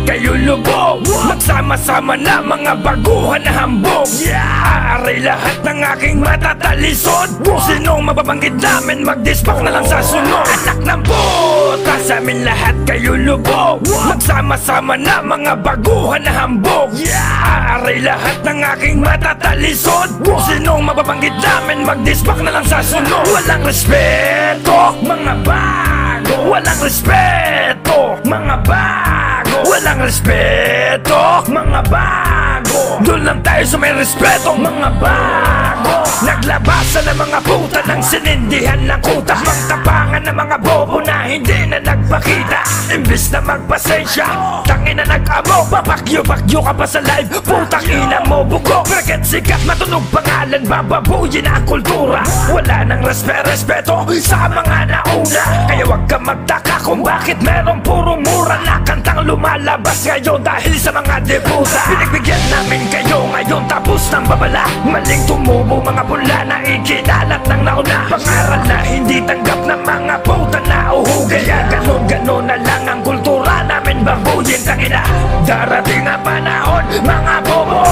kayo lubog. Magsama-sama na mga baguhan na hambog. Aaray lahat ng aking matatalisod. Kung sinong mababanggit namin, mag-dispack na lang sa sunod. Anak ng puta, sa amin lahat kayo lubog. Magsama-sama na mga baguhan na hambog. Aaray lahat ng aking matatalisod. Kung sinong mababanggit namin, mag-dispack na lang sa sunod. Walang respeto, mga bago. Walang respeto, mga bago. Walang respeto, mga bago. Doon lang tayo sa may respeto, mga bago. Naglabasan ng mga puta ng sinindihan ng kuta. Magtapangan ng mga bobo na hindi na nagpakita. Imbis na magpasensya, tangin na nag-amo. Papakyo-pakyo ka pa sa live, putang ina mo bugo. Bakit sikat matunog pangalan, bababuyin ang kultura. Wala nang respeto sa mga nauna. Kaya wag ka magtaka kung bakit merong puro mura na kantang lumalabas ngayon dahil sa mga debuta. Pinagbigyan namin kayo ngayon tapos ng babala. Maling tumubo mga pula na ikinalat ng nauna. Pangaral na hindi tanggap ng mga puta na uhugay. Kaya ganon na lang ang kultura namin babuyin. Tangina, darating ang panahon mga bobo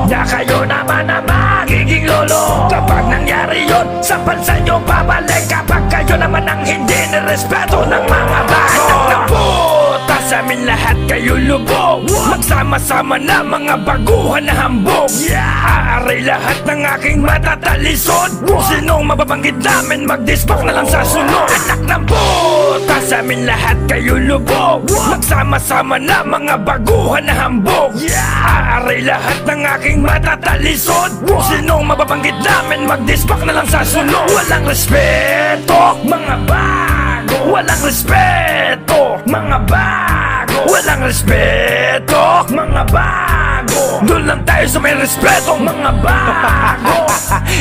na kayo naman na magiging lolo. Kapag nangyari yun, sa bansa nyo babalik. Kapag kayo naman ang hindi nirespeto ng mga bago. Puta, sa amin lahat kayo lubog. Magsama-sama na mga baguhan na hambog. Aaray lahat ng aking matatalisod. Kung sinong mababanggit namin, mag-dispack na lang sa sunod. Anak ng puta, sa amin lahat kayo lubog. Magsama-sama na mga baguhan na hambog. Aaray lahat ng aking matatalisod. Kung sinong mababanggit namin, mag-dispack na lang sa sunod. Walang respeto, mga bago. Walang respeto, mga bago. Walang respeto, mga bago. Doon lang tayo sa may respeto, mga bago.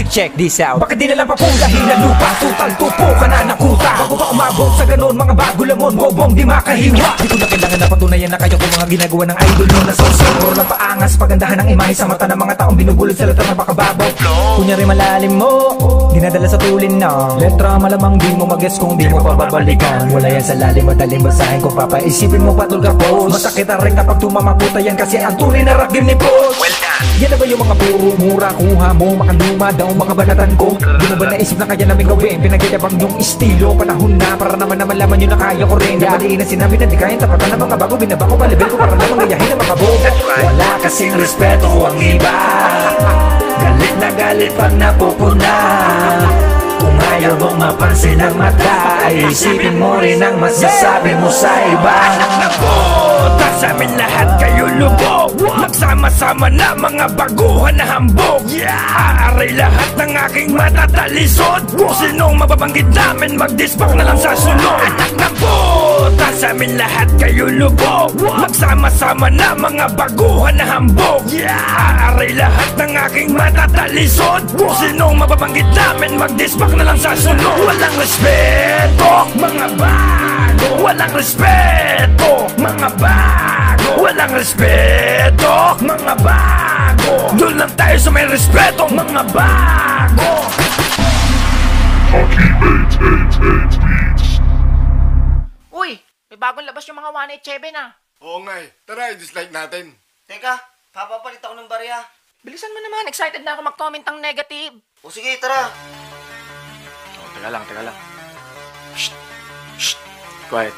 Check this out. Bakit di na lang papulahin na lupa? Tutal tupo ka na nakuta. Bago pa umabot sa ganon, mga bago lamon, bobong di makahiwa. Di ko na kailangan na patunayan na kayo kung mga ginagawa ng idol mo na sosyo. Puro lang paangas, pagandahan ng imahe sa mata ng mga taong binubulot sa lahat ng bakababaw. Kunyari malalim mo, dinadala sa tulin na letra, malamang di mo mag-guess kung di mo pababalikan. Wala yan sa lalim, madaling basahin kung papaisipin mo patol ka post. Masakit ang rin kapag tumamakuta yan kasi ang tunay na rap game ni post. Yan na ba yung mga puro mura, kuha mo, makaluma daw mga banatan ko. Di mo ba naisip na kaya namin gawin? Pinagyayabang yung estilo, panahon na para naman malaman yun na kaya ko rin. Nabaliin na sinabi na di kayang tapatan ng mga bago. Binaba ko pa level ko para lamang gayahin ang mga bobo. Wala kasing respeto ang iba. Galit na galit pag napupuna. Kung ayaw mong mapansin ang mata, ay isipin mo rin ang masasabi mo sa iba. Anak na puta, sa amin lahat kayo lubog. Magsama-sama na mga baguhan na hambog. Aaray lahat ng aking matatalisod. Kung sinong mababanggit namin, mag-dispack na lang sa sunod. Anak na puta, sa amin lahat kayo lubog. Magsama-sama na mga baguhan na hambog. Aaray lahat ng aking matatalisod. Kung sinong mababanggit namin, mag-dispack na lang sa sunod. Walang respeto, mga bago. Walang respeto, mga bago. Walang respeto, mga bago. Doon lang tayo sa may respeto, mga bago. Uy, may bagong labas yung mga 187 ah. Oo nga eh. Tara, i-dislike natin. Teka, papapalit ako ng barya. Bilisan mo naman, excited na ako mag-comment ang negative. O sige, tara. Oh, teka lang. Shh. Quiet.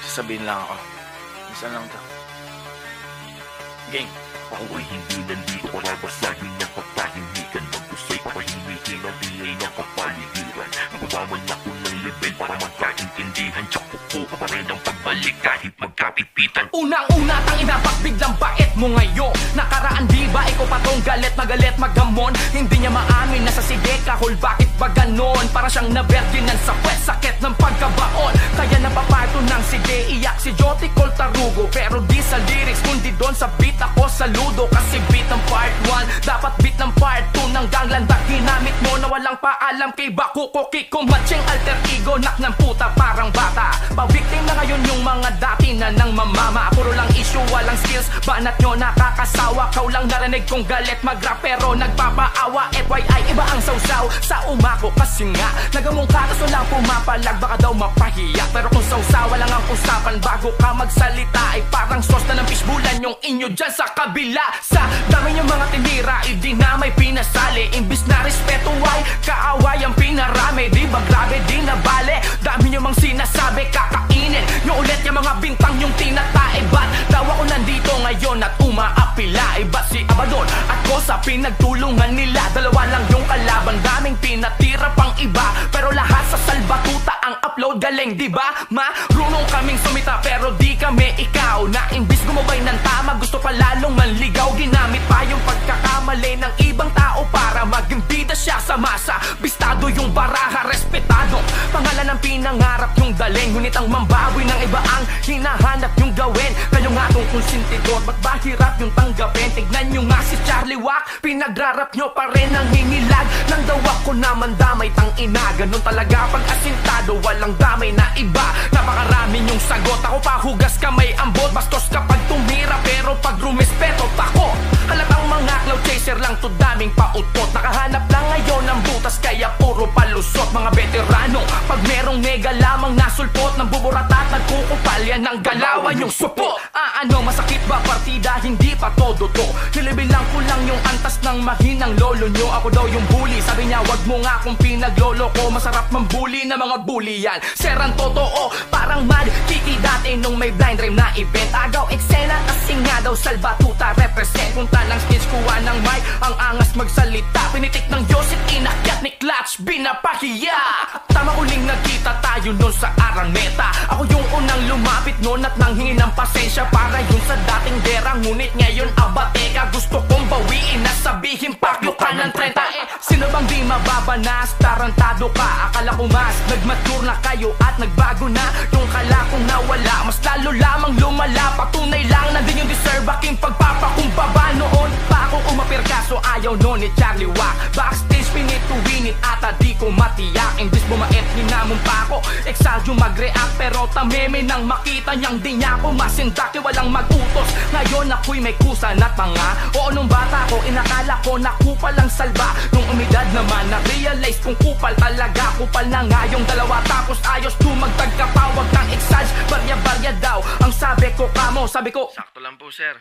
Sasabihin lang ako. Minsan lang to. Gang. Ako ay hindi nandito para basahin ng kapahimikan. Magkusay pahimikin ang ingay ng kapaligiran. Magawaman ako ng level para magkaintindihan. Tsaka kukuha pa rin ang pagbalik kahit magkapipitan. Unang-una tangina, biglang bait mo ngayon. Nakaraan di ba ikaw pa tong galit magamon. Hindi niya maamin na sa sige kahol, bakit ba ganon? Para siyang nabertinan sa pwet, sakit ng pagkabaon. Kaya napapato ng sige, iyak si Joti Col Tarugo. Pero di sa lyrics, kundi doon sa beat ako saludo. Kasi beat ng part 1, dapat beat ng part 2. Nang ganglandak ginamit mo na walang paalam kay Bakuko Kiko. Matching alter ego, nak ng puta parang bata. Pabiktim na ngayon yung mga dati na nang mamama. Puro lang issue, walang skills. Banat nyo nakakasawa, kau lang narinig kong galit mag-rap pero nagpapaawa. FYI, iba ang sausaw sa umako kasi nga nagamong ka, kaso lang pumapalag, baka daw mapahiya. Pero kung sausawa lang ang usapan bago ka magsalita, ay parang sauce na ng fishbulan yung inyo dyan sa kabila. Sa dami yung mga tinira, hindi na may pinasali. Imbis na respeto ay kaaway ang pinarami. Di ba grabe, di na bale, dami nyo mang sinasabi, kakainin nyo ulit yung mga bintang yung tinatae. Ba't daw ako nandito ngayon at umaapila? Iba si Abadon at ko sa pinagtulungan nila. Dalawa lang yung kalaban, daming pinatira pang iba, pero lahat sa salbatuta ang upload galing, di ba? Marunong kaming sumita pero di kami ikaw na imbis gumabay ng tama, gusto pa lalong manligaw. Ginamit pa yung pagkakamali ng ibang tao para maging bida siya sa masa. Bistado yung baraha, respetado pangalan ng pinangarap yung daling. Ngunit ang mambawi ng iba ang hinahanap yung gawin. Kayo nga tong konsentidor, ba't ba hirap yung tanggapin? Tignan nyo nga si Charlie Wack, pinagrarap nyo pa rin ang hingilag. Nang daw ako naman damay, tang ina, ganun talaga pag asintado, walang damay na iba. Napakarami yung sagot, ako pa hugas kamay ambot. Bastos kapag tumira pero pag rumespeto tako. Halatang mga cloud chaser lang to, daming pautot. Nakahanap lang ngayon ng butas kaya puro palusot. Mga veterano, pag merong mega lamang nasulpot, nang buburata at nagkukupal yan ang galawan yung supot. Ano masakit ba partida, hindi pa todo to. Nilibilang ko lang yung antas ng mahinang lolo nyo. Ako daw yung bully, sabi niya wag mo nga kung pinaglolo ko. Masarap mambully na mga bully yan. Serang totoo, parang mad kiki dati nung may blind rhyme na event. Agaw eksena kasi nga daw salbatuta represent. Punta ng stage kuha ng mic, ang angas magsalita. Pinitik ng Yosit, inakyat ni Clutch, binapahiya. Tama uling nagkita tayo nun sa Araneta. Ako yung unang lumapit nun at nanghingi ng pasensya para yun sa dating gera. Ngunit ngayon abateka, gusto kong bawiin na sabihin pakyo ka ng 30. Sino bang di mababanas, tarantado ka. Akala ko mas nagmature na kayo at nagbago na yung kala kong nawala. Mas lalo lamang lumala, patunay lang na din yung deserve aking pagpapakumbaba. Noon pa ako umapir kaso ayaw nun ni Charlie Wack. Backstage pinit to win it ata di ko matiyak. Imbis bumait hinamon pa ako, exagyo mag-react pero tameme nang makita niyang di niya ako masindak. Walang mag-utos, ngayon ako'y may kusa na tanga. Oo nung bata ko inakala ko na kupal ang salba. Nung umidad naman na-realize kung kupal talaga. Kupal na nga yung dalawa tapos ayos tumagtag ka pa. Wag kang exage, barya-barya daw ang sabi ko kamo. Sabi ko, sakto lang po sir.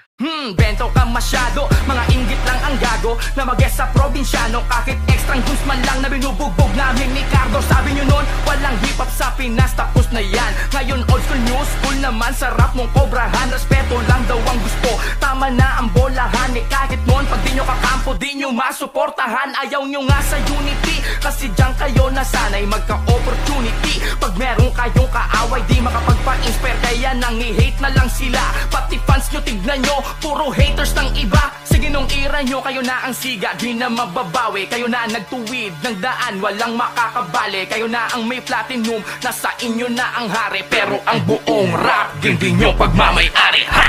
Bento ka masyado, mga inggit lang ang gago na mag-guess sa probinsyano. Kahit extrang juice man lang na binubugbog namin ni Cardo. Sabi nyo nun, walang hip-hop sa Pinas, tapos na yan. Ngayon old school, new school naman, sarap mong kobrahan. Respeto lang daw ang gusto, tama na ang bolahan. Kahit nun, pag di nyo kakampo, di nyo masuportahan. Ayaw nyo nga sa unity, kasi dyan kayo nasanay magka-opportunity. Pag meron kayong kaaway, di makapagpa-inspire, kaya nangi-hate na lang sila. Pati fans nyo, tignan nyo, puro haters ng iba. Sige nung ira nyo, kayo na ang siga, di na mababawi. Kayo na nagtuwid ng daan, walang makakabali. Kayo na ang may platinum, nasa inyo na ang hari. Pero ang buong rap, hindi nyo pagmamay-ari. Ha!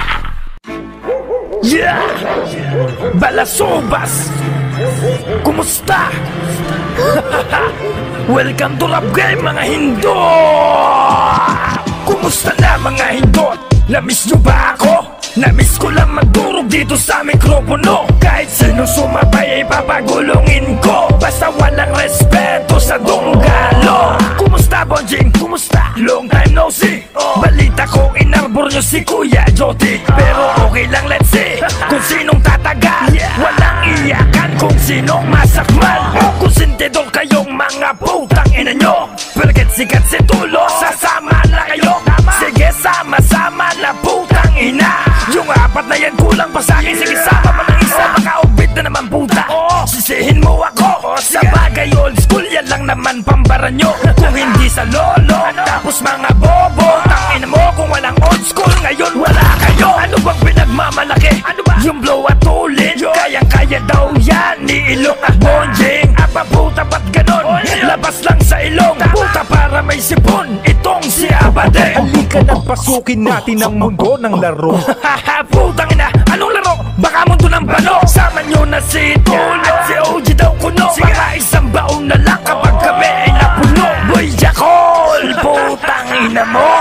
Yeah! Balasubas! Kumusta? Welcome to Rap Game mga Hindot! Kumusta na mga Hindot? Namiss nyo ba ako? Namiss ko lang magdurog dito sa mikropono. Kahit sino sumabay ay papagulungin ko, basta walang respeto sa dunggalo. Kumusta Bonjing? Kumusta? Long time no see. Balita ko inarbor nyo si Kuya Joti. Pero okay lang, let's see kung sinong tatagal. Walang iyakan kung sinong masakmal. Kung sintidor kayong mga putang ina nyo, perket sikat si Tulo, sasama na kayo. Sige sama-sama na putang ina. Yung apat na yan kulang pa sa'kin, sige sama pa ng isa. Makaubit na naman puta, sisihin mo ako. Sa bagay old school, yan lang naman pambara nyo. Kung hindi sa lolo, tapos mga bobo. Tangina mo kung walang old school, ngayon wala kayo. Ano bang pinagmamalaki? Ano ba? Yung blow at tulin, kayang-kaya daw yan ni Ilong at Bonjing. Apa puta ba't ganon? Labas lang sa ilong, puta para may sipon. Itong si Abade. Halika na pasukin natin ang mundo ng laro. Putang ina, anong laro? Baka mundo ng bano. Sama nyo na si Tulo at si OG daw kuno. Para isang baon na lang kapag kami ay napuno. Boy Jackal, putang ina mo.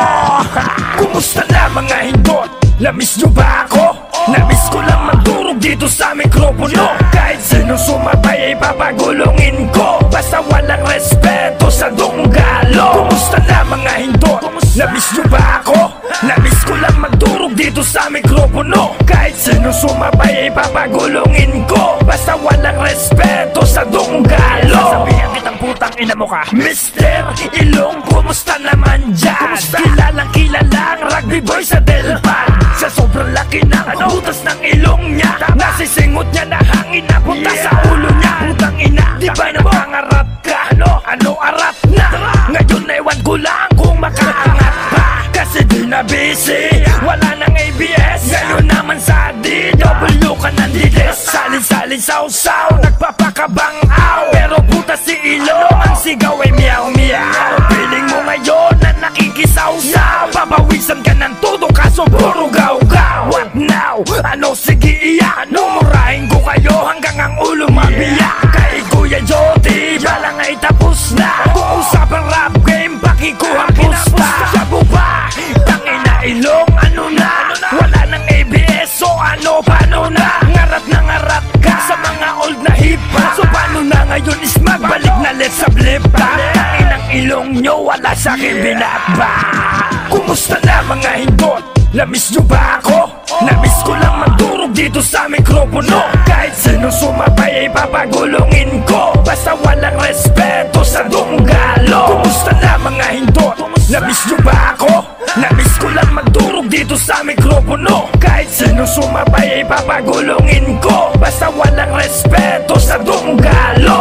Kumusta na mga Hindot? Namiss nyo ba ako? Namiss ko lang magdurog dito sa mikropono. Kahit sino sumabay ay papagulungin ko, basta walang respeto sa dunggalo. Kumusta na mga hindot? Namiss nyo ba ako? Namiss ko lang magdurog dito sa mikropono. Kahit sino sumabay ay papagulungin ko, basta walang respeto sa dunggalo. Sasabihan kitang putang ina mo ka, Mr. Ilong, kumusta naman dyan? Kilalang kilalang rugby boy sa Delpan. Sa sobrang laki ng butas ng ilong niya, nasisingot niya na hangin na punta sa ulo niya. Putang ina, di ba napangarap ka? Ano arat na? Ngayon ewan ko lang kung makaangat pa, kasi di na busy, wala nang ABS. Ngayon naman sa DW ka nandides. Salin-salin sausaw, nagpapakabangaw, pero puta si Ilong, ang sigaw ay miyaw-miyaw. Piling mo ngayon na nakikisaw-saw, papawisan ka ng todo kaso puro gaw-gaw. What now? Ano sige iyan? Mumurahin ko kayo hanggang ang ulo mabiyak. Kay Kuya Jody, balang ay tapos na. Kung usapang rap game, pakikuha pusta. Sabo ba? Tangina Ilong, ano na? Wala nang ABS, so ano, paano na? Ngarat na ngarat ka sa mga old na hip-hop. So paano na ngayon is magbalik na let's sa blip-top? Tanginang Ilong nyo, wala sa'kin binaba. Kumusta na mga hindot? Namiss nyo ba ako? Namiss ko lang magdurog dito sa mikropono. Kahit sino sumabay ay papagulungin ko, basta walang respeto sa dunggalo. Kumusta na mga hindot? Namiss nyo ba ako? Namiss ko lang magdurog dito sa mikropono. Kahit sino sumabay ay papagulungin ko, basta walang respeto sa dunggalo.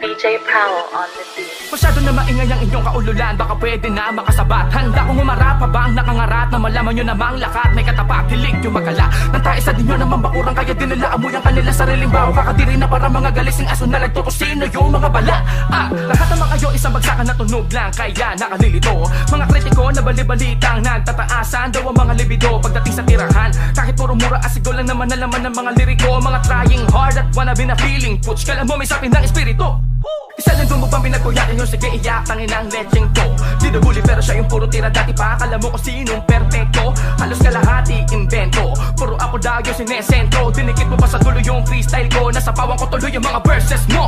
DJ Powell on the beat. Masyado na maingay ang inyong kaululan, baka pwede na makasabat. Handa kong umarap pa bang nakangarat na malaman nyo namang lakat. May katapak, hilig yung magala nang tayo sa dinyo namang bakurang, kaya dinala amoy ang kanila sariling baho. Kakadiri na para mga galising aso na nagtutusino yung mga bala. Lahat naman kayo isang bagsakan na tunog lang, kaya nakalilito. Mga kritiko na bali-balitang nagtataasan daw ang mga libido pagdating sa tirahan. Kahit puro mura asigaw lang naman nalaman ng mga liriko. Mga trying hard at wanna be na feeling puts, kala mo may sapin ng espiritu. Isa lang doon mo pang pinagkuyakin yung sige iyak, tangin ang lecheng to. Di na bully pero siya yung puro tira dati pa, akala mo kung sinong perfecto. Halos kalahati invento, puro ako daw yung sinesentro. Dinikit mo pa sa tuloy yung freestyle ko, nasa pawang ko tuloy yung mga verses mo.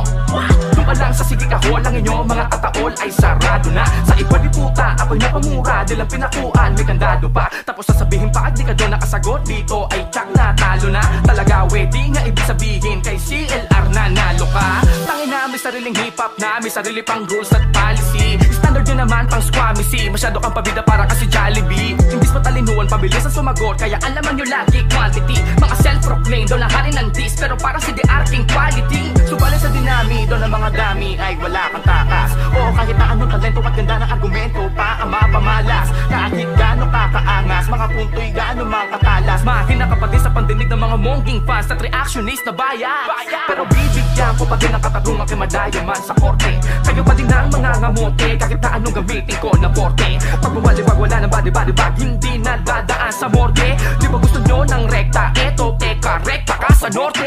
Doon pa lang sa sige kahol ang inyo mga kataol ay sarado na. Sa iba di puta, ako'y napamura, dilang pinakuan, may kandado pa. Tapos sasabihin pa at di ka doon nakasagot, dito ay tsak na talo na. Talaga wedi nga ibig sabihin, kay CLR na nalo ka. Tangin na may sariling hip-hop na, may sarili pang rules at policy. Standard yun naman pang squamisi, masyado kang pabida para kasi Jollibee. Imbis matalinuan, pabilis ang sumagot, kaya alaman nyo lagi quantity. Mga self-proclaimed, doon ang hari ng dis, pero para si the arting quality. Subalit sa dinami, doon ang mga dami ay wala kang takas. O kahit na anong talento at ganda ng argumento pa ang mapamalas. Kahit gano'ng kakaangas, mga punto'y gano'ng makatalas. Mahina ka pa din sa pandinig ng mga mongging fans at reactionist na bias. Pero bibigyan ko pa din ang katarungan kay madayaman sa korte. Kayo pa din ang mga ngamote, kahit na anong gamitin ko na porte. Pag bumaliwag wala ng body bag, hindi na dadaan sa morgue. Di ba gusto nyo ng rekta? Eto, teka, rekta ka sa norte.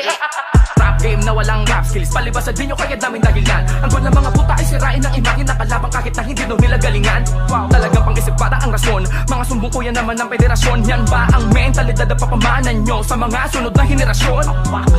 Rap game na walang rap skills, palibasan din nyo kaya daming dahilan. Ang goal ng mga puta ay sirain ang imahe na kalabang kahit na hindi daw nila galingan. Talagang pang-isip para ang rason, mga sumbong ko yan naman ng federasyon. Yan ba ang mentalidad na papamanan nyo sa mga sunod na henerasyon?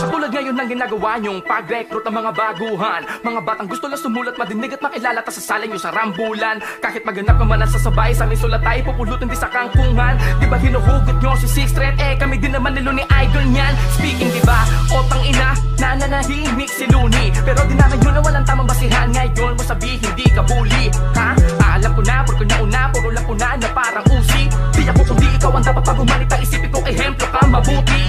Katulad ngayon ng ginagawa nyong pag-recruit ng mga baguhan, mga batang gusto lang sumulat, madinig at makilala, tas sasalin nyo sa rambulan. Kahit maganap naman ang sasabay, sa amin sulat tayo pupulutin di sa kangkungan. Di ba hinuhugot nyo si Six Thread? Kami din naman nilo ni Idol nyan. Speaking di ba, otang ina, nananahimik si Looney, pero di namin yun na walang tamang basihan. Ngayon mo sabihin di ka bully, ha? Alam ko na, puro nauna, puro lang una na parang usi. Di ako kundi ikaw ang dapat pag umanita, isipin ko ehemplo ka mabuti.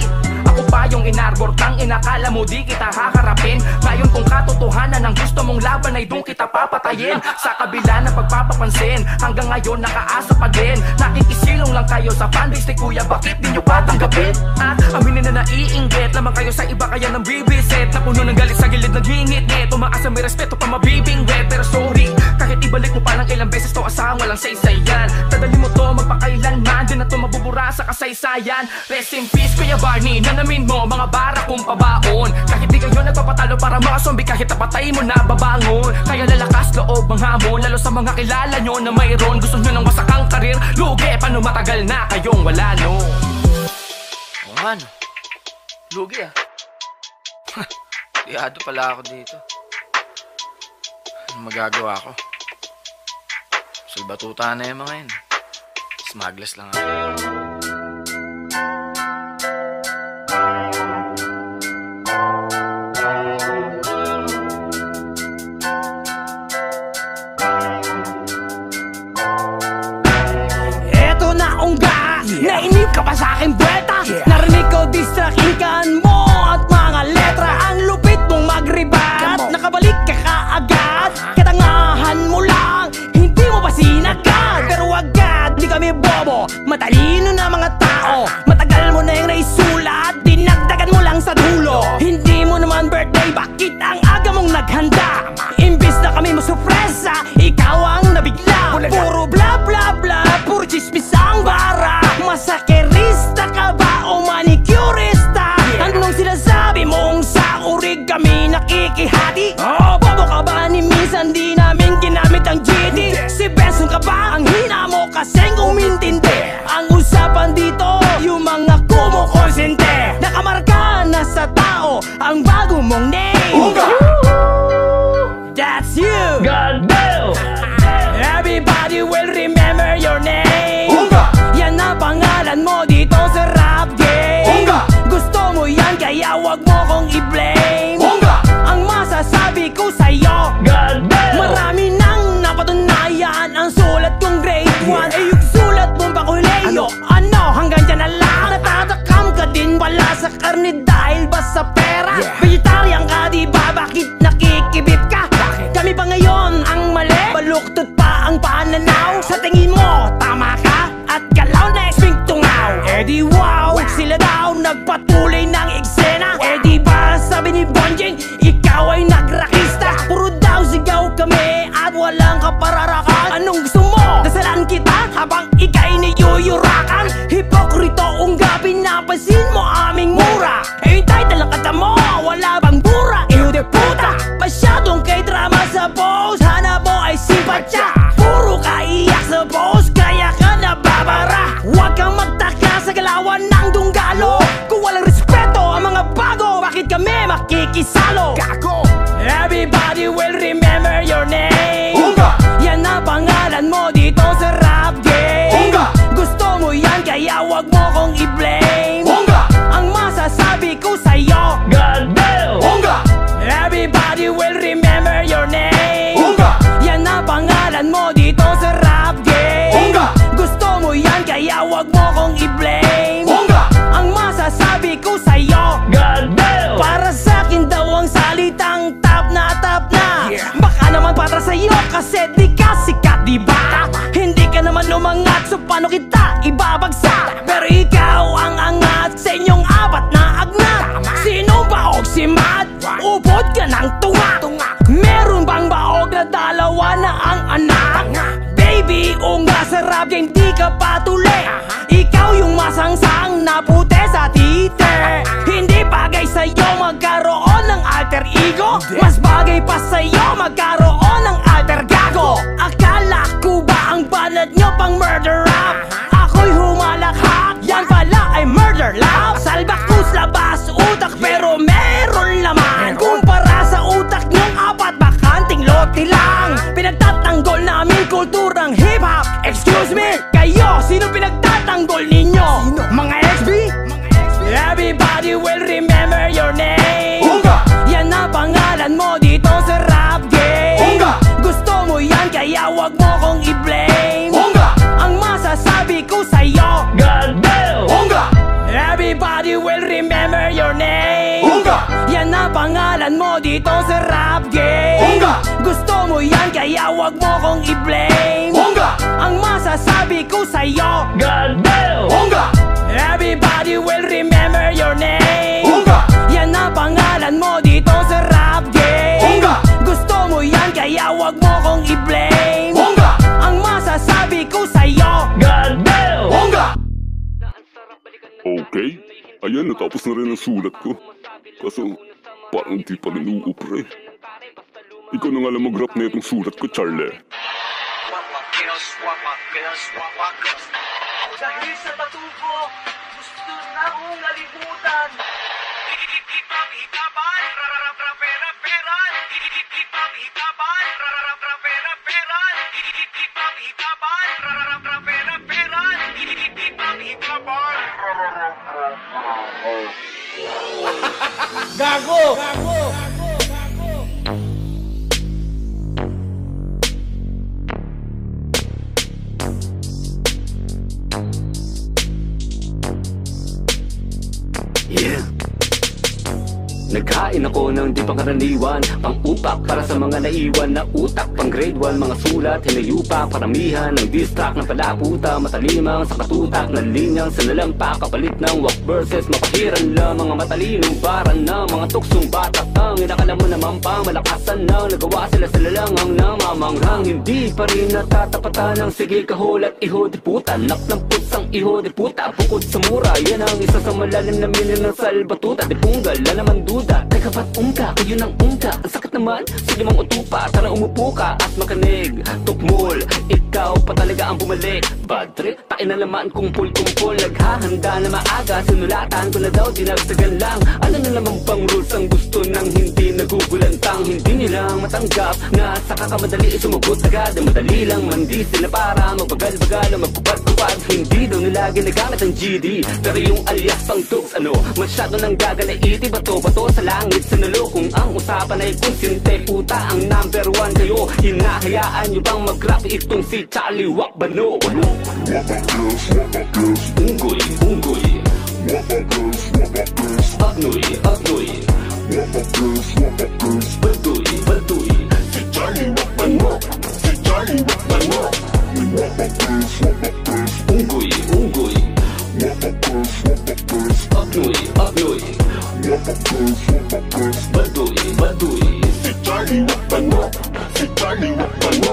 Ako pa yung inarbor, tang inakala mo di kita haharapin. Ngayon kung katotohanan ang gusto mong laban ay doon kita papatayin. Sa kabila ng pagpapapansin, hanggang ngayon nakaasa pa din. Nakikisilong lang kayo sa fanbase ni Kuya, bakit di nyo patanggapin? At aminin na naiinggit lamang kayo sa iba, kaya nang bibisit na puno ng galit sa gilid ng hingit. Tumaas ang may respeto pa mabibingwet, pero sorry, Kahit ibalik mo pa ng ilang beses to asang walang saysayan. Dadali mo to magpakailanman, di na to mabubura sa kasaysayan. Rest in peace Kuya Barney, nanamin mo mga bara kong pabaon. Kahit di kayo nagpapatalo para mga zombie, kahit napatay mo na babangon. Kaya lalakas loob ang hamon, lalo sa mga kilala nyo na mayroon. Gusto nyo ng wasakang karir, lugi, paano matagal na kayong wala no? Oo nga no, lugi ah. Liado pala ako dito. Ano magagawa ko? Sulbatuta na yung mga yun. Smugglers lang ako. Eto na ungga, nainip ka pa sa aking buweta. Narinig ko distrakingan mo at mga letra. Ang lupit mong magribat, nakabalik ka kaagad. Katangahan mo lang, hindi mo pa sinagad. Pero agad, di kami bobo, matalino na mga tao. Matagal mo na yung naisulat, dinagdagan mo lang sa dulo. Hindi mo naman birthday, bakit ang aga mong naghanda? Imbis na kami mo sorpresa, ikaw ang nabigla. Puro bla bla bla, puro chismis ang bara. Masakerista ka ba o manicurista? Anong sinasabi mong sa urig kami nakikihati? Bobo ka ba ni minsan di namin ginamit ang GD? Si Benson ka ba? Ang hina mo kasing umintindi. Ang usapan dito, yung mga kumukonsente. Nakamarka na sa tao ang bago mong name. That's you! God damn! Everybody will remember your name. Yan ang pangalan mo dito sa rap game. Gusto mo yan kaya wag mo kong i-blame. Ang masasabi ko sa'yo, God damn! Marami nang napatunayan ang sulat kong grade 1. Eh yung sulat mong pakuleyo, ano hanggang dyan na lang. Natatakam ka din pala sa karne dahil ba sa pera? Vegetarian ka diba? Bakit nakikibip ka? Kami pa ngayon ang mali, baluktot pa ang pananaw. Sa tingin mo, tama ka? At galaw na exping tungaw. Eh di wow, sila daw nagpatuloy ng eksena. Eh di ba sabi ni Bonjing, ikaw ay nagrakista. Puro daw sigaw kami at walang kapararakan. Anong gusto mo? Dasalan kita habang ika'y niyuyurakan. Hipokrito ungga, pinapansin mo aming mura. Eh yung title ng kata mo, wala bang bura? Ew de puta, masyadong kay drama sa post. Hanap mo ay simpatya, puro ka iyak sa post, kaya ka nababara. Huwag kang magtaka sa galawan ng dunggalo. Kung walang respeto ang mga bago, bakit kami makikisalo? Everybody will remember your name. Yan ang pangalan mo dito sa rap game. Gusto mo yan kaya wag mo kong i-blame. Ang masasabi ko sa'yo, God damn! Everybody will remember your name. Yan ang pangalan mo dito sa rap game. Gusto mo yan kaya wag mo kong i-blame. Ang masasabi ko sa'yo, God damn! Para sa'kin daw ang salitang tap na baka naman para sa'yo kasi di ka sikat diba? Hindi ka naman umangat, so paano kita ibabagsak? Pero ikaw ang angat sa inyong apat na agnat. Sino baog si Matt? Ubod ka ng tunga. Meron bang baog na dalawa na ang anak? Baby, unga sa rap game di ka patuli. Ikaw yung masangsang na puti sa tite. Hindi bagay sa'yo magkaroon ng alter ego. Mas bagay pa sa'yo magkaroon ng alter gago. Akala ko ba ang banat nyo pang murder rap? Ako'y humalakhak, yan pala ay murder lab. Salbakus labas utak pero meron laman. Kumpara sa utak nyong apat bakanting lote lang. Pinagtatanggol namin kulturang hip-hop. Excuse me, kayo, sino pinagtatanggol ninyo? Mga XB? Everybody will remember your name. Yan ang pangalan mo dito sa rap game. Gusto mo yan kaya wag mo kong i-blame. Ang masasabi ko sa'yo, God damn! Everybody will remember your name. Yan ang pangalan mo dito sa rap game. Gusto mo yan kaya wag mo kong i-blame. Ang masasabi ko sa'yo, God damn! Everybody will remember your name. Yan ang pangalan mo dito sa rap game. Gusto mo yan kaya wag mo kong i-blame. sulat ko. Kaso, parang di pa rin uupre. Ikaw na nga lang mag-rap na itong sulat ko, Charlie. Dahil sa tatubo, gusto na kong nalimutan. Hikapan, rararap-raperan. Hikapan, rararap-raperan. Hikapan, rararap-raperan. Hikapan, Gago! Yeah. Nagkain ako ng di pangkaraniwan, pang-upak para sa mga naiwan na utak. Pang grade 1, mga sulat, hinayupak, paramihan ng distract ng palaputa, matalimang sa katutak na linyang sinalampak, kapalit ng wak verses, mapahiran lang mga matalinong para ng mga tuksong batak. Ang inakala mo naman pang malakasan ng nagawa sila lang ang namamanghang. Hindi pa rin natatapatan ng sige kahol at iho di puta, nak ng putsang iho di puta, bukod sa mura. Yan ang isa sa malalim na minin ng salbatuta, di punggal na naman duda. Teka ba't ungka? Kayo ng ungka. Ang sakit naman, sige mang utupa. Tara umupo ka at makanig. Tukmol, ikaw pa talaga ang bumalik. Bad trip, tain na naman kumpul-kumpul. Naghahanda na maaga, sinulatan ko na daw, dinagsagan lang. Ano na naman bang rules ang gusto ng hindi nagugulantang? Hindi nilang matanggap na sa kakamadali sumugot agad. Madali lang mandi sila para magbagal-bagal o magkupad-kupad. Hindi daw nila ginagamit ang GD, pero yung alias pang tugs, ano, masyado nang gagalaiti. Bato-bato sa langit, sinulo. Kung ang usapan ay konsinte, puta ang number 1 kayo. Hinahayaan nyo bang mag-rap itong si Charlie Wakbano? Unggoy, unggoy, agnoy, agnoy, baldoy, baldoy, si Charlie Wakbano, si Charlie Wakbano. Unggoy, unggoy, agnoy, agnoy, baldoy, baldoy, si Charlie Wakbano, si Charlie Wakbano.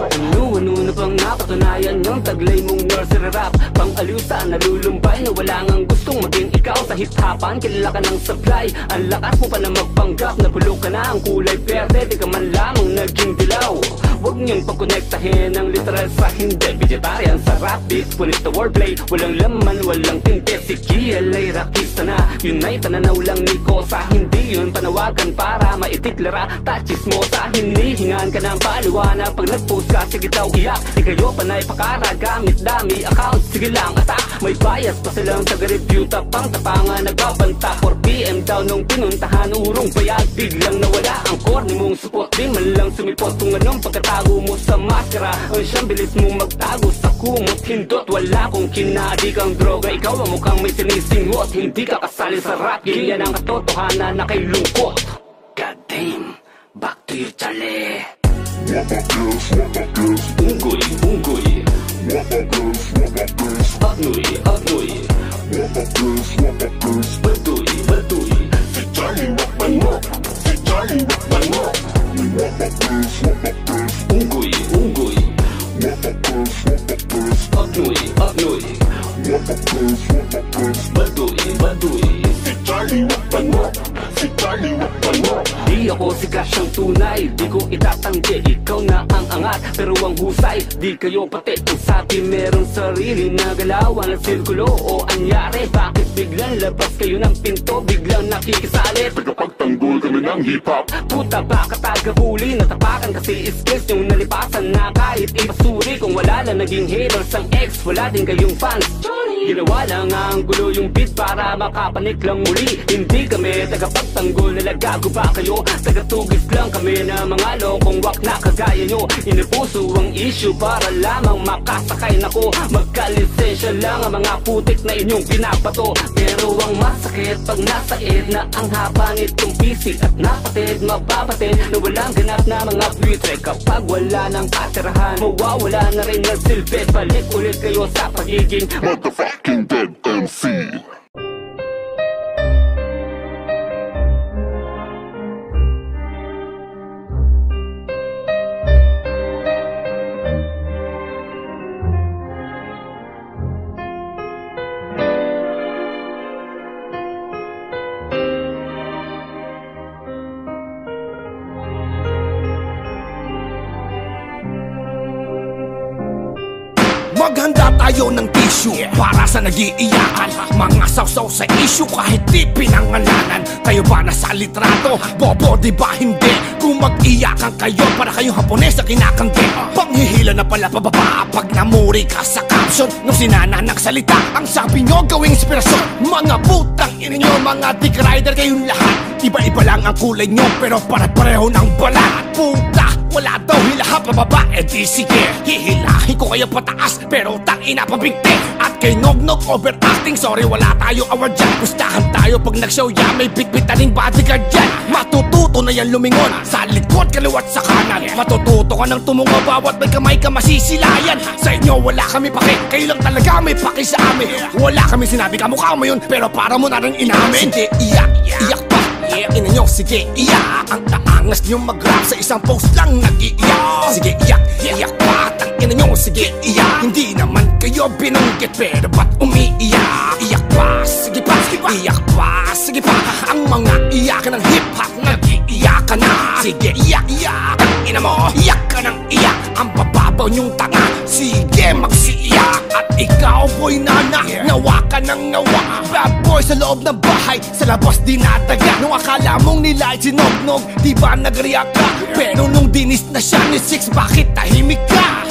Ano na bang napatunayan ng taglay mong nursery rap? Pang-aliw sa nalulumbay na wala ngang gustong maging ikaw sa hip-hopan. Kilala ka ng supply, ang lakas mo pa na magpanggap. Nabulok ka na ang kulay berde, di ka man lamang naging dilaw. Huwag niyong pagkonektahin ang literal sa hindi. Vegetarian sa rap beat, punit na wordplay, walang laman, walang tinte. Si Kiel ay rakista na, yun ay pananaw lang ni Kosa. Hindi yun panawagan para maitiklara. Touches mo sa hinihingan ka ng paliwanag. Pag nag-post ka, sige daw iyak. Di kayo panay pakara, gamit dami account, sige lang attack. May bias pa silang taga-review, tapang-tapangan nagbabanta. 4pm daw nung pinuntahan, urong bayag, biglang nawala ang corny mong support. Di man lang sumipot kung anong pagkatago mo sa maskara. Ang siyang bilis mong magtago sa kumot, hindot. Wala kong kinadi kang droga, ikaw ang mukhang may sinisingot. Hindi ka kasali sa rap game, yan ang katotohanan na kay lungkot. God damn, back to you, Charlie. Unggoy, unggoy, agnoy, agnoy, baldoy, baldoy, si Charlie Wakbano, si Charlie Wakbano. Unggoy, unggoy, agnoy, agnoy, baldoy, baldoy, si Charlie Wakbano, si Charlie Wakbano. Di ako sikat siyang tunay, di ko itatanggi, ikaw na ang angat, pero ang husay, di kayo pati. Kung sabi merong sarili na galawan ng sirkulo o anyari, bakit biglang labas kayo ng pinto, biglang nakikisalit? Pagkapagtanggol kami ng hip-hop, puta baka taga-huli, natapakan kasi skills yung nalipasan na kahit ipasuri. Kung wala lang naging haters ang ex, wala din kayong fans. Ginawa lang ang gulo yung beat para makapanik lang muli. Hindi kami tagapagtanggol, nalagago ba kayo? Tagatugis lang kami na mga lokong wak na kagaya nyo. Inipuso ang issue para lamang makasakay nako. Magkalisensya lang ang mga putik na inyong binabato. Pero ang masakit pag nasaid na ang haba nitong PC at napatid, mababatid na walang ganap na mga buitre. Kapag wala ng katirahan, mawawala na rin ng silbi. Balik ulit kayo sa pagiging motherfucking dead MC. tayo ng tissue para sa nag-iiyakan. Mga sawsaw sa issue kahit di pinangalanan. Kayo ba nasa litrato? Bobo di ba hindi? Kung mag-iyakan kayo para kayong Hapones na kinakangge. Panghihila na pala pababa pag namuri ka sa caption. Nung sinana nagsalita, ang sabi nyo gawing inspirasyon. Mga putang ina nyo, mga dick rider kayong lahat. Iba-iba lang ang kulay nyo pero pare-pareho ng balat. Puta, wala daw hilaha pababa, eh di sige. Hihilahin ko kayo pataas pero tangina pabigti. At kay Nognog overacting, sorry wala tayo award dyan. Pustahan tayo pag nag-show ya, may bitbitaning bodyguard dyan. Matututo na yan lumingon sa likod, kaliwat sa kanan. Matututo ka ng tumungo, bawat may kamay ka masisilayan. Sa inyo wala kami paki, kayo lang talaga may paki sa amin. Wala kami sinabi kamukha mo yun, pero para mo na rin inamin. Sige, iyak, iyak pa, ina nyo, sige, iyak. Ang taangas nyo mag-rap sa isang post lang nag-iiyak. Sige, iyak, iyak pa, ina nyo, sige, iyak. Hindi naman kayo binanggit, pero ba't umiiyak? Iyak pa, sige pa, iyak pa, sige pa. Ang mga iyakan ng hip-hop nag-iiyak ka na. Sige, iyak, iyak, ina mo, iyak ka ng iyak. Ang bababaw nyong tanga, sige magsiiyak. At ikaw boy nana, nawa ka ng nawa. Bad boy sa loob ng bahay, sa labas dinadaga. Nung akala mong nilay si Nognog, di ba nag-react ka? Pero nung dinis na siya ni Six, bakit tahimik ka?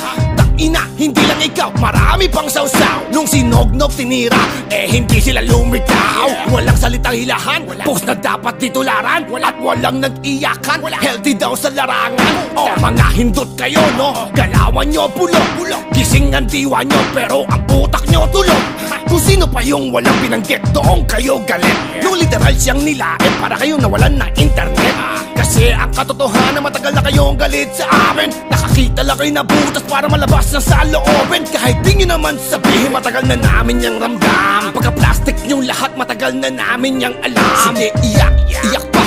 Ina, hindi lang ikaw, marami pang sawsaw. Nung si Nognog tinira, eh hindi sila lumitaw. Walang salitang hilahan, post na dapat titularan. At walang nag-iyakan, healthy daw sa larangan. O mga hindot kayo no, galawan nyo bulok. Gising ang diwa nyo pero ang utak nyo tulog. Kung sino pa yung walang binanggit, doon kayo galit. Nung literal siyang nilain para kayo nawalan ng internet. Kasi ang katotohanan, matagal na kayong galit sa amin. Nakakita lang kayo na butas para malabas ng saloobin. Kahit di nyo naman sabihin, matagal na namin yang ramdam. Pagka-plastic nyong lahat, matagal na namin yang alam. Sige, iyak, iyak pa,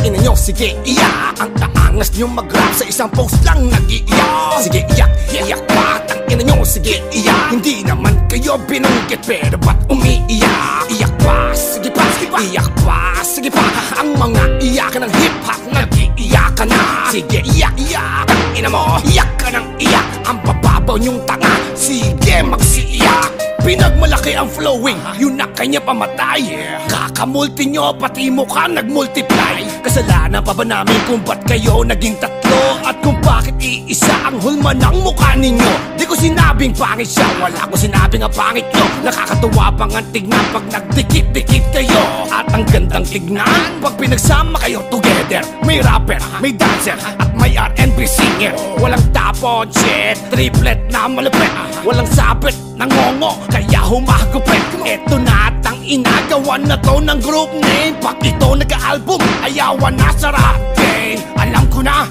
ina nyo, sige, iyak. Ang taangas nyo mag-rap sa isang post lang nag-iiyak. Sige, iyak, iyak pa, ina nyo, sige, iyak. Hindi naman kayo binanggit, pero ba't umiiyak? Iyak pa, sige pa, iyak pa, sige pa. Ang mga iyakan ng hip-hop nag-iiyak ka na. Sige, iyak, iyak, ina mo, iyak ka ng iyak. Ang bababaw nyong tanga, sige magsiiyak. Pinagmalaki ang flowing, yun na kanya pamatay. Kakamulti nyo, pati mukha nagmultiply. Kasalanan pa ba namin kung ba't kayo naging tatlo? At kung bakit iisa ang hulma ng mukha ninyo? Di ko sinabing pangit siya, wala ko sinabing ang pangit nyo. Nakakatuwa pang ang tignan pag nagdikit-dikit kayo. At ang gandang tignan pag pinagsama kayo together. May rapper, may dancer, at may R&B singer. Walang tapon shit, triplet na malupit. Walang sabit na ngongo, kaya humagupit. Eto na tang inagawan na to ng group name. Pag ito nagka-album, ayawan na sa rap game. Alam ko na,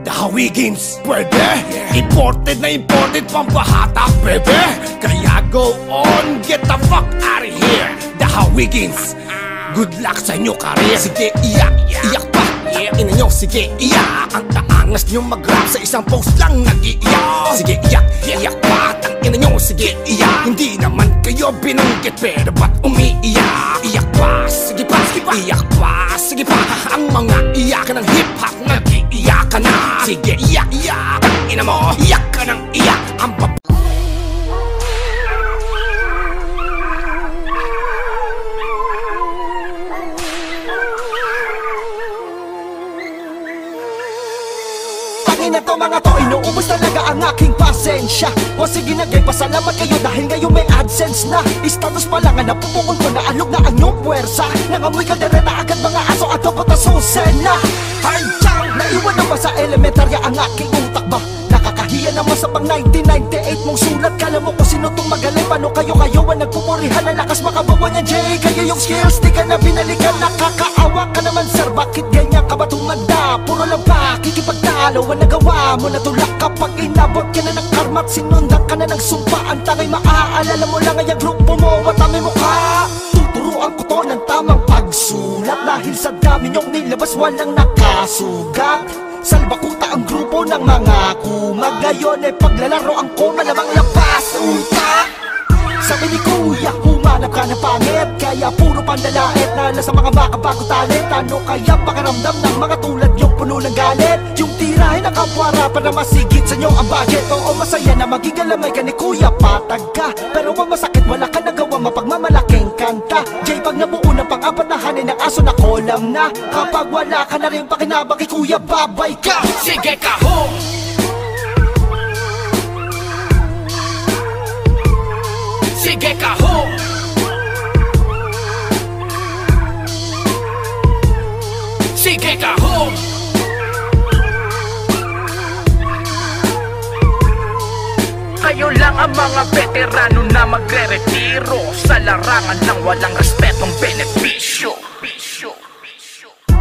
The Wiggins, pwede. Imported na imported, pampahatak, bebe. Kaya go on, get the fuck out of here. The Wiggins, good luck sa inyo career. Sige, iyak, iyak pa, ina nyo, sige, iyak. Ang taangas nyo mag-rap sa isang post lang nag-iiyak. Sige, iyak, iyak pa, ina nyo, sige, iyak. Hindi naman kayo binanggit, pero ba't umiiyak? Iyak pa, sige pa, iyak pa, sige pa. Ang mga iyakan ng hip-hop nag-iiyak ka na. Sige, iyak, iyak, ina mo, iyak ka ng iyak. Ang na to mga to, inuubos talaga ang aking pasensya. O sige na gay, pasalamat kayo dahil ngayon may AdSense na. Status pa lang na napupukol ko na alog na ang iyong puwersa. Nangamoy ka na agad mga aso at ako tasusen na. Hardjam, naiwan na ba sa elementarya ang aking utak ba? Nakakahiya naman sa pang 1998 mong sulat. Kala mo kung sino tong magaling, paano kayo ang nagpupurihan. Ang lakas makabawa niya Jay, kaya yung skills di ka na binalikan. Nakakaawa ka naman sir, bakit ganyan ka ba tumanda? Puro lang ba, kikipagtalo ang nagawa mo. Natulak kapag inabot ka na ng karma at sinundan ka na ng sumpa. Ang tangay maaalala mo lang ay ang grupo mo at aming mukha. Tuturuan ko to ng tamang pagsulat, dahil sa dami niyong nilabas walang nakasugat. Salbakuta ang grupo ng mga kumag. Ngayon ay paglalaro ang kumalamang labas utak. Sabi ni kuya, humanap ka ng pangit, kaya puro pandalait na nasa mga makabago talent. Ano kaya pakiramdam ng mga tulad yung puno ng galit? Yung tirahin ang kapwara para masigit sa inyo ang budget. Oo, masaya na maging alamay ka ni kuya, patag ka. ko lang na kapag wala ka na rin pakinabang kay kuya babay ka. Sige kahong! Sige kahong! Sige kahong! Kayo lang ang mga veterano na magre-retiro sa larangan ng walang respetong benepisyo.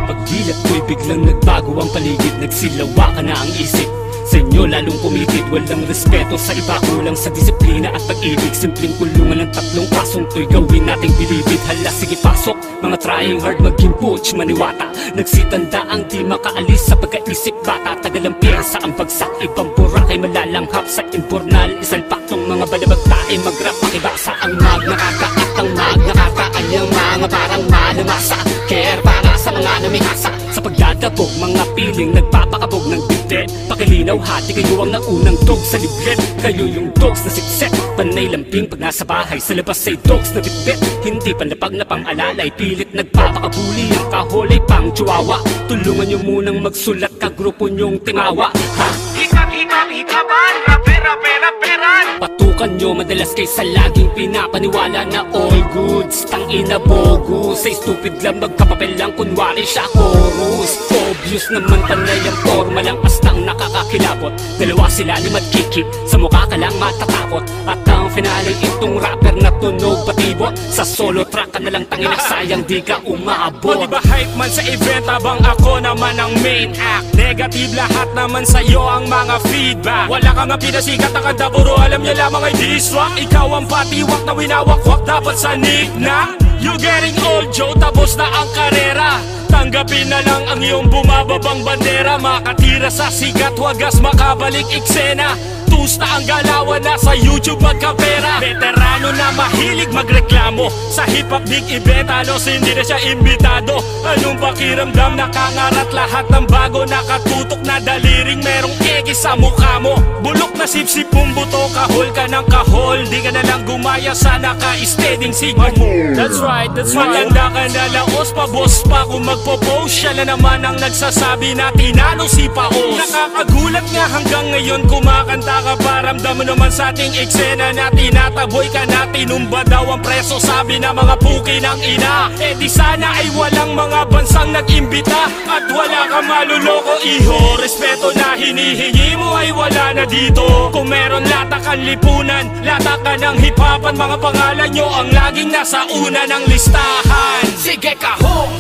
Pagdilat ko'y biglang nagbago ang paligid, nagsilawa ka na ang isip. Sa inyo lalong pumitid, walang respeto sa iba, kulang sa disiplina at pag-ibig. Simpleng kulungan ng 3 kasong to'y gawin nating bilibid. Hala sige pasok, mga trying hard maging butch maniwata. Nagsitanda ang di makaalis sa pagkaisip bata. Tagal ang pyesa ang bagsak, ibang pura kay malalanghap sa impurnal. Isalpak tong mga balabag tae, mag-rap makibasa. Ang mag nakakaat, ang mag nakakaanyang mga parang malamasa. Care para sa mga namihasa, sa pagdadabog mga piling nagpapakabog ng dibdib. Pakilinaw hati kayo ang naunang dog sa liblib. Kayo yung dogs na siksek, panay lamping pag nasa bahay. Sa labas ay dogs na bitbit, hindi panlapag na pang-alalay. Pilit nagpapakabuli ang kaholay pang chihuahua. Tulungan nyo munang magsulat ka grupo nyong timawa. Ha? Hikap-hikapan, rapera-pera-peran. Patukan nyo madalas kay sa laging pinapaniwala na all goods. Tangina bogus, say stupid lang magkapapel lang kunwari siya chorus. Obvious naman panay ang forma lang astang nakakakilabot. Dalawa sila ni magkikip, sa mukha ka lang matatakot. At ang finale itong rapper na tunog patibot. Sa solo track ka na lang tangina, sayang di ka umaabot. O diba hype man sa event habang ako naman ang main act. Negative lahat naman sa'yo ang mga feedback. Wala ka nga pinasikat ang kadaburo, alam niya lamang ay diswak. Ikaw ang patiwak na winawakwak, dapat sa nick na you getting old Joe, tapos na ang karera. Tanggapin na lang ang iyong bumababang bandera. Makatira sa sigat, wagas makabalik eksena. Tusta ang galawan na sa YouTube magkapera. Veterano na mahilig magreklamo sa hip-hop big event, halos hindi na siya imbitado. Anong pakiramdam, nakangarat lahat ng bago. Nakatutok na daliring merong egi sa mukha mo. Bulok na sip-sip mong buto, kahol ka ng kahol. Di ka na lang gumaya sa naka-steading sigma mo. That's right, matanda ka na laos pa, boss pa. Kung magpo-post, siya na naman ang nagsasabi na tinalo si Paos. Nakakagulat nga hanggang ngayon kumakanta ka, paramdam mo naman sa ating eksena na tinataboy ka na. Tinumba daw ang preso, sabi na mga puki ng ina. Eh di sana ay walang mga bansang nag-imbita at wala ka maluloko iho. Respeto na hinihingi mo ay wala na dito. Kung meron lata kang lipunan, lata ka ng hip-hopan, mga pangalan nyo ang laging nasa una ng listahan. Sige kahong!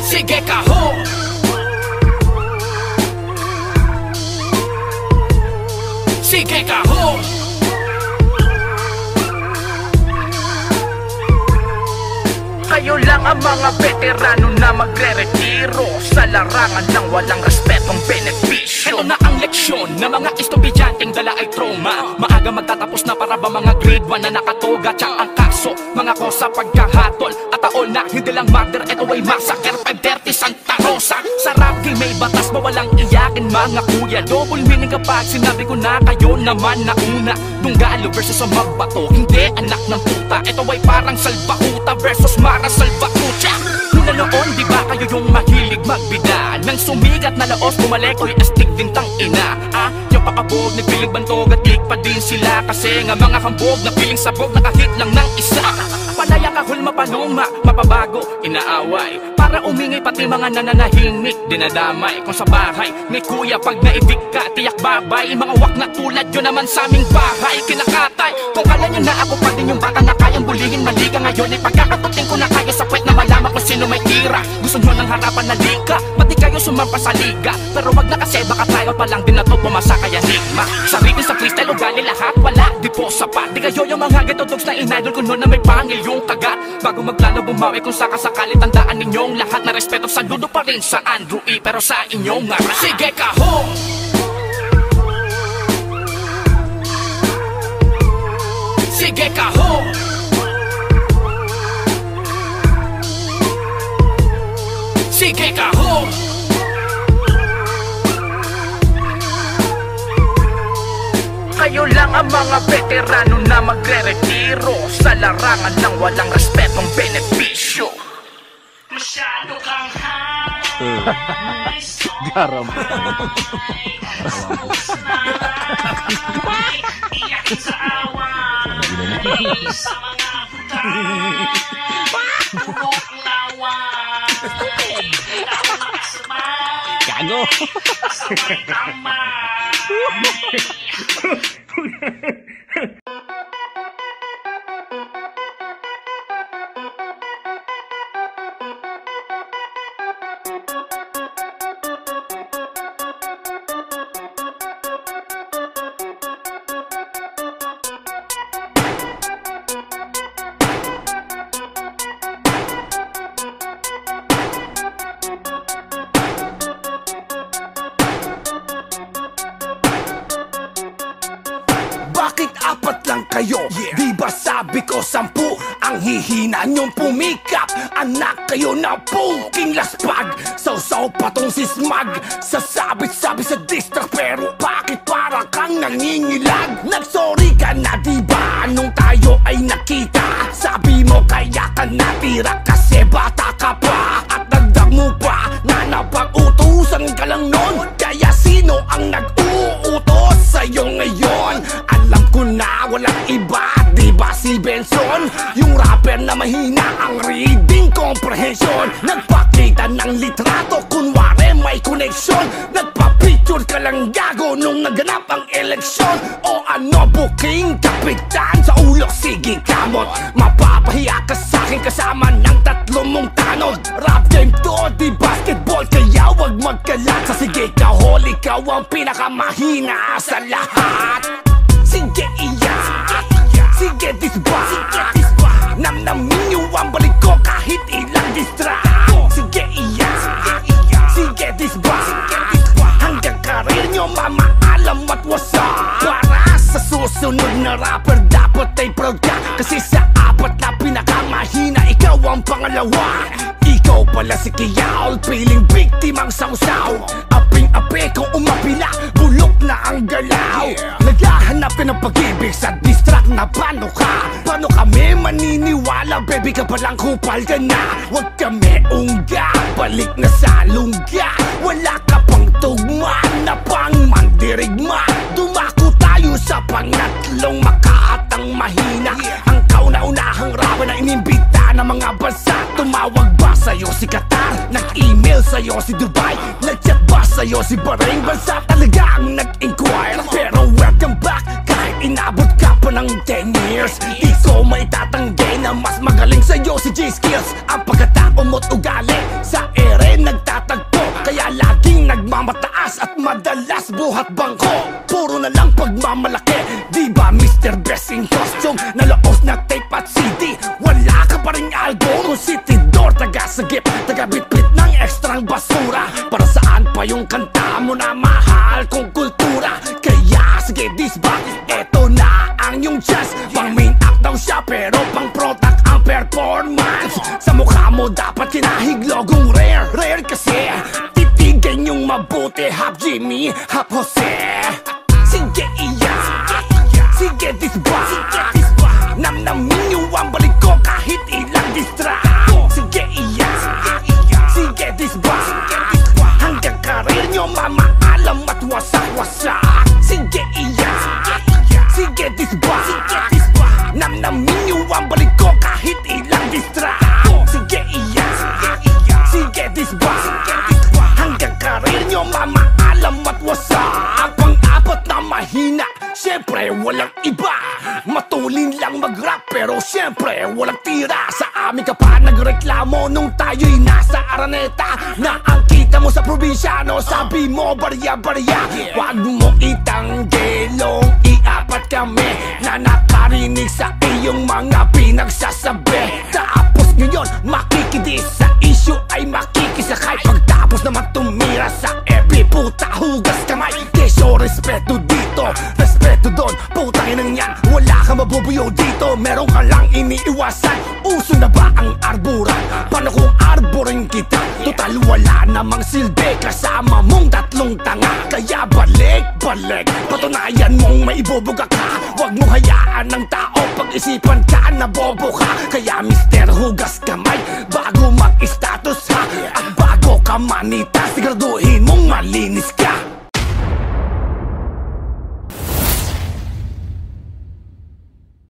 Sige kahong! Sige kahong! Kayo lang ang mga veterano na magre-retiro sa larangan ng walang respetong benepisyo. Ito na ang leksyon na mga estudyanteng dala ay trauma. Maaga magtatapos na para ba mga grade 1 na nakatoga. Tsak ang kaso, mga kosa pagkahatol at taon na hindi lang murder, ito ay massacre. 530 Santa Rosa. Sa rap game may batas ba walang iyakin mga kuya. Double meaning kapag sinabi ko na kayo naman na una. Dunggalo versus ang magbato, hindi anak ng puta. Ito ay parang salbakuta versus Mara Salvatrucha. Nuna noon, di ba kayo yung mahilig magbida? Nang sumigat na laos, bumalik, oy astig din tang ina. Yung pakabog, nagpiling bantog at pa din sila. Kasi nga mga hambog, napiling sabog, nakahit lang ng isa. Panaya kahul mapanuma, mapabago, inaaway. Para umingay pati mga nananahimik, dinadamay. Kung sa bahay, may kuya pag naibig ka, tiyak babay. Mga wak na tulad yun naman sa aming bahay, kinakatay. Kung kala nyo na ako pa din yung bata na kayang bulihin, mali ka ngayon. Ipagkakatutin ko na kayo sa puwet na malaman kung sino may tira. Gusto nyo ng harapan na liga, pati kayo sumampa sa liga. Pero wag na kasi baka tayo pa lang din na to pumasa kaya nigma. Sabihin sa freestyle, ugali lahat, wala, di po sapat. Di kayo yung mga getodogs na inidol ko noon na may pangil yung kagat. Bago magplano bumawi kung sakasakali, tandaan ninyong lahat na respeto saludo pa rin sa Andrew E. Pero sa inyong nga sige kahong! Sige kahong! Sige kahong! Kayo lang ang mga veterano na magre-retiro sa larangan ng walang respetong benepisyo. Masyado kang high. Garam. Iyakin sa awan. Sa mga butay. Purok lawan. Ako nakasamay. Gago. Kasamay kamay. Bakit apat lang kayo? Di ba sabi ko 10? Ang hihina niyong pumikap. Anak kayo na puking laspag. Sausaw pa tong sismag. Sasabit-sabit sa district. Pero bakit para kang nangingilag? Nagsorry ka na diba nung tayo ay nakita? Sabi mo kaya ka natira kasi bata ka pa. At dagdag mo pa na napag-utusan ka lang nun. Kaya sino ang nag-uutos sa'yo ngayon? Alam ko na walang iba, di ba si Benson? Yung rapper na mahina ang reading comprehension. Nagpakita ng litrato, kunwari may connection. Nagpa-picture ka lang gago nung naganap ang eleksyon. O ano booking, kapitan sa ulo, sige kamot. Mapapahiya ka sa'kin kasama ng 3 mong tanod. Rap game to, di basketball, kaya wag magkalat. Sa sige kahol, ikaw ang pinakamahina sa lahat. Sige iyak, sige disbak. Namnamin niyo ang balik ko kahit ilang distract. Sige iyak, sige disbak. Hanggang karir niyo mamaalam at wasak. Para sa susunod na rapper dapat ay proud ka. Kasi sa 4 na pinakamahina ikaw ang pangalawa. Ikaw pala si Kiyaol, piling biktimang sausaw. Aping-api kung umapila, bulok na ang galaw. Naghahanap ka ng pag-ibig sa distract na paano ka? Paano kami maniniwala, baby ka palang kupal ka na? Huwag kami ungga, balik na sa lungga. Wala ka pang tugma na pang mandirigma. Dumako tayo sa pangatlong makaatang mahina. Ang kauna-unahang rapper na inimbita ng mga bansa. Tumawag ba sa'yo si Qatar? Nag-email sa'yo si Dubai? Nag-chat ba sa'yo si Bahrain? Bansa talaga ang nag-inquire. Pero welcome back kahit inabot ka pa ng 10 years. Di ko maitatanggi na mas magaling sa'yo si J-Skills. Ang pagkatao mo't ugali sa ere nagtatagpo. Kaya laging nagmamataas at madalas buhat bangko. Puro na lang pagmamalaki. Di ba Mr. Best in Costume? Nalaos na tape at CD. Wala ka pa rin album. Kung sitidor, taga-sagip, taga-bitbit ng ekstrang basura. Para saan pa yung kanta mo na mahal kong kultura? Kaya sige disbak, eto na ang yung chance. Pang main act daw siya pero pang product ang performance. Sa mukha mo dapat kinahig logong rare. Rare kasi titigan yung mabuti. Hap Jimmy, hap Jose. Sige iyak, sige disbak. Namnamin niyo ang balik ko kahit ilang distract. Sige iyak, sige disbak. Hanggang karir niyo mamaalam at wasak-wasak. Sige iyak, sige disbak. Namnamin niyo ang balik ko kahit ilang distract. Sige iyak, sige disbak. Hanggang karir niyo mamaalam at wasak. Pang-4 na mahina, siyempre walang iba. Matulin lang mag-rap pero siyempre walang tira. Sa amin ka pa nagreklamo nung tayo'y nasa Araneta. Na ang kita mo sa probinsyano, sabi mo barya-barya. Wag mo itanggilong i-4 kami na nakarinig sa iyong mga pinagsasabi. Tapos ngayon makikidis sa issue ay makikisakay. Pagtapos naman tumira sa FB, puta hugas kamay. Kesyo respeto dito, respeto doon. Putangin ng yan, wala kang mabubuyo dito. Meron ka lang iniiwasan. Uso na ba ang arburan? Paano kung arborin kita? Total wala namang silbi kasama mong 3 tanga. Kaya balik balik. Patunayan mong may ibubuga ka. Huwag mo hayaan ng tao pag-isipan ka na bobo ka. Kaya mister, hugas kamay bago mag-status ha. At bago ka manita, siguraduhin mong malinis ka.